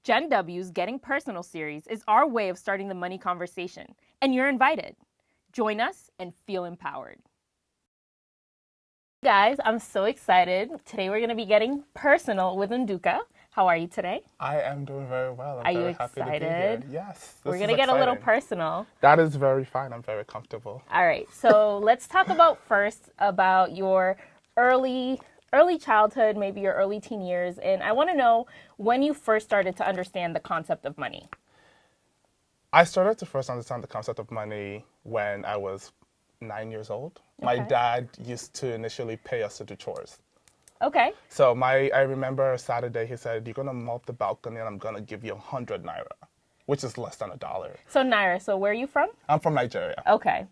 Gen W's Getting Personal series is our way of starting the money conversation, and you're invited. Join us and feel empowered. Guys, I'm so excited. Today we're going to be getting personal with Nduka. How are you today? I am doing very well. Are you very happy to be here. excited? Yes. We're going to get a little personal. That is very fine. I'm very comfortable. All right. So let's talk about your early childhood, maybe your early teen years. And I want to know when you first started to understand the concept of money. I started to first understand the concept of money when I was 9 years old. My dad used to initially pay us to do chores. Okay. So I remember Saturday he said, "You're gonna mop the balcony and I'm gonna give you 100 naira," which is less than $1. So naira. So where are you from? I'm from Nigeria. Okay.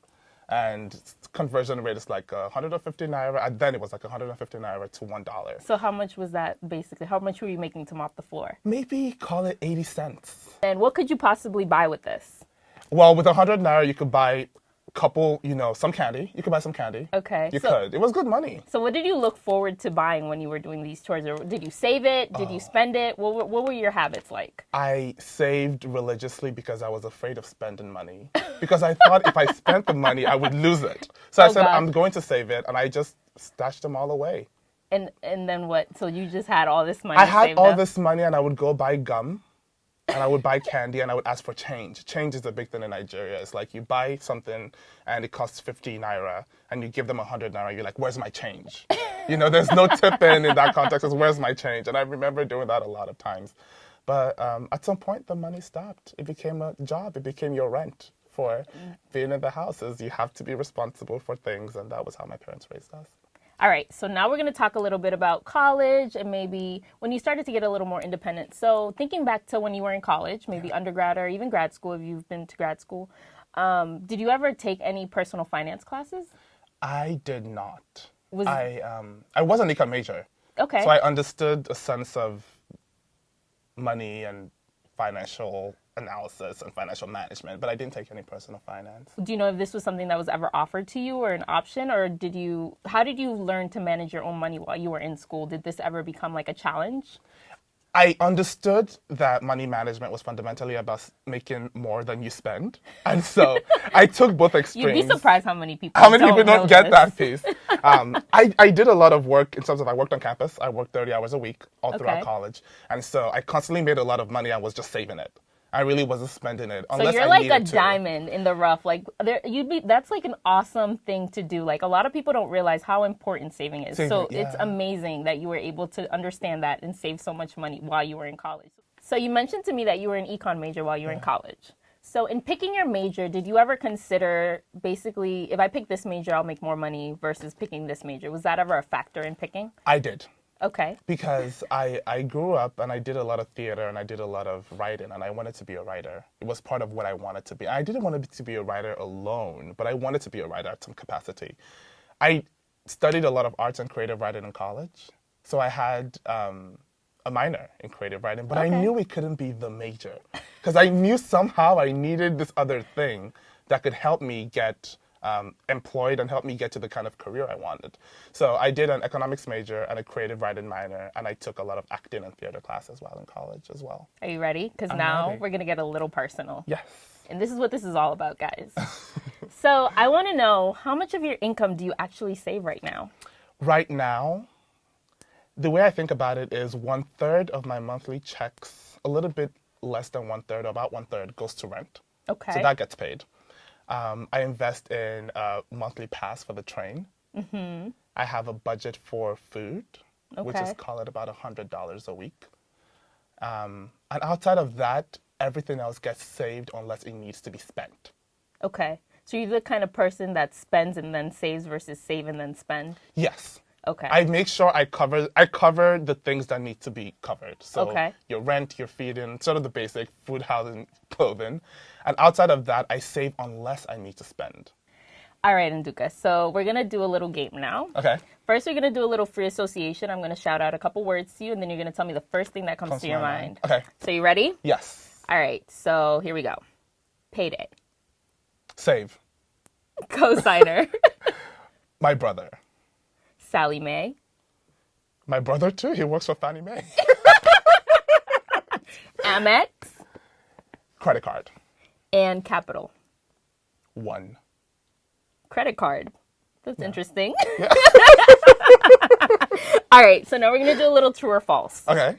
And conversion rate is like 150 naira. And then it was like 150 naira to $1. So how much was that basically? How much were you making to mop the floor? Maybe call it 80 cents. And what could you possibly buy with this? Well, with 100 naira, you could buy couple, some candy. You could buy some candy. Okay. You could. It was good money. So what did you look forward to buying when you were doing these chores? Or did you save it? Did you spend it? What were your habits like? I saved religiously because I was afraid of spending money. Because I thought if I spent the money, I would lose it. So I said, God. I'm going to save it. And I just stashed them all away. And then what? So you just had all this money I had saved all up? this money and I would go buy gum. And I would buy candy and I would ask for change. Change is a big thing in Nigeria. It's like you buy something and it costs 50 naira and you give them 100 naira. You're like, where's my change? There's no tipping in that context. It's where's my change? And I remember doing that a lot of times. But at some point, the money stopped. It became a job. It became your rent for being in the houses. You have to be responsible for things. And that was how my parents raised us. All right, so now we're going to talk a little bit about college and maybe when you started to get a little more independent. So thinking back to when you were in college, maybe undergrad or even grad school, if you've been to grad school, did you ever take any personal finance classes? I did not. I was an econ major. Okay. So I understood a sense of money and financial analysis and financial management, but I didn't take any personal finance. Do you know if this was something that was ever offered to you or an option, or how did you learn to manage your own money while you were in school? Did this ever become like a challenge? I understood that money management was fundamentally about making more than you spend. And so I took both extremes. You'd be surprised how many people don't get that piece. I did a lot of work in terms of I worked on campus. I worked 30 hours a week all throughout college. And so I constantly made a lot of money. I was just saving it. I really wasn't spending it unless I So you're like a to. diamond in the rough. Like that's like an awesome thing to do. Like a lot of people don't realize how important saving is. It's amazing that you were able to understand that and save so much money while you were in college. So you mentioned to me that you were an econ major while you were in college. So in picking your major, did you ever consider basically if I pick this major, I'll make more money versus picking this major? Was that ever a factor in picking? I did. Okay. Because I grew up and I did a lot of theater and I did a lot of writing and I wanted to be a writer. It was part of what I wanted to be. I didn't want to be a writer alone, but I wanted to be a writer at some capacity. I studied a lot of arts and creative writing in college. So I had a minor in creative writing, but I knew it couldn't be the major. Because I knew somehow I needed this other thing that could help me get employed and help me get to the kind of career I wanted. So I did an economics major and a creative writing minor, and I took a lot of acting and theater classes while in college as well. Are you ready? Because now we're going to get a little personal. Yes. And this is what this is all about, guys. So I want to know, how much of your income do you actually save right now? Right now, the way I think about it is 1/3 of my monthly checks, a little bit less than 1/3, about 1/3 goes to rent. Okay. So that gets paid. I invest in a monthly pass for the train. Mm-hmm. I have a budget for food, which is, call it about $100 a week. And outside of that, everything else gets saved unless it needs to be spent. Okay. So you're the kind of person that spends and then saves versus save and then spend? Yes. Okay. I make sure I cover the things that need to be covered. So your rent, your feeding, sort of the basic food, housing, clothing. And outside of that, I save unless I need to spend. All right, Nduka. So we're going to do a little game now. Okay. First, we're going to do a little free association. I'm going to shout out a couple words to you, and then you're going to tell me the first thing that comes to your mind. Okay. So you ready? Yes. All right. So here we go. Payday. Save. Co-signer. My brother. Sally Mae. My brother, too. He works for Fannie Mae. Amex Credit card. and Capital. 1. Credit card. That's interesting. Yeah. All right, so now we're going to do a little true or false. Okay.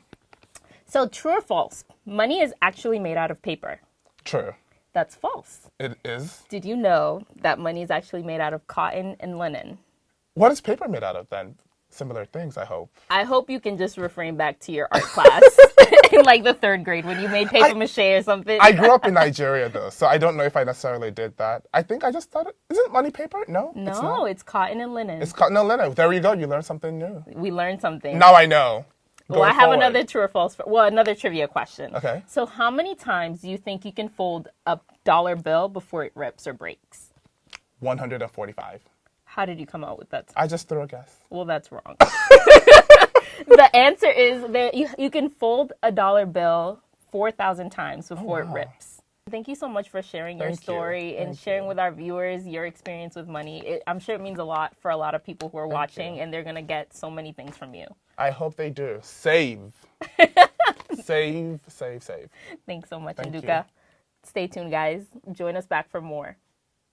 So true or false, money is actually made out of paper. True. That's false. It is. Did you know that money is actually made out of cotton and linen? What is paper made out of then? Similar things, I hope. I hope you can just refrain back to your art class in like the 3rd grade when you made paper mache or something. I grew up in Nigeria though, so I don't know if I necessarily did that. I think I just thought isn't money paper? No, No, it's cotton and linen. It's cotton and linen. There you go. You learned something new. We learned something. Now I know. Well, I have another true or false. Another trivia question. Okay. So how many times do you think you can fold a dollar bill before it rips or breaks? 145. How did you come out with that? I just threw a guess. Well, that's wrong. The answer is that you can fold a dollar bill 4,000 times before it rips. Thank you so much for sharing your story and sharing with our viewers your experience with money. I'm sure it means a lot for a lot of people who are watching, and they're going to get so many things from you. I hope they do. Save. Save. Thanks so much, Nduka. Stay tuned, guys. Join us back for more.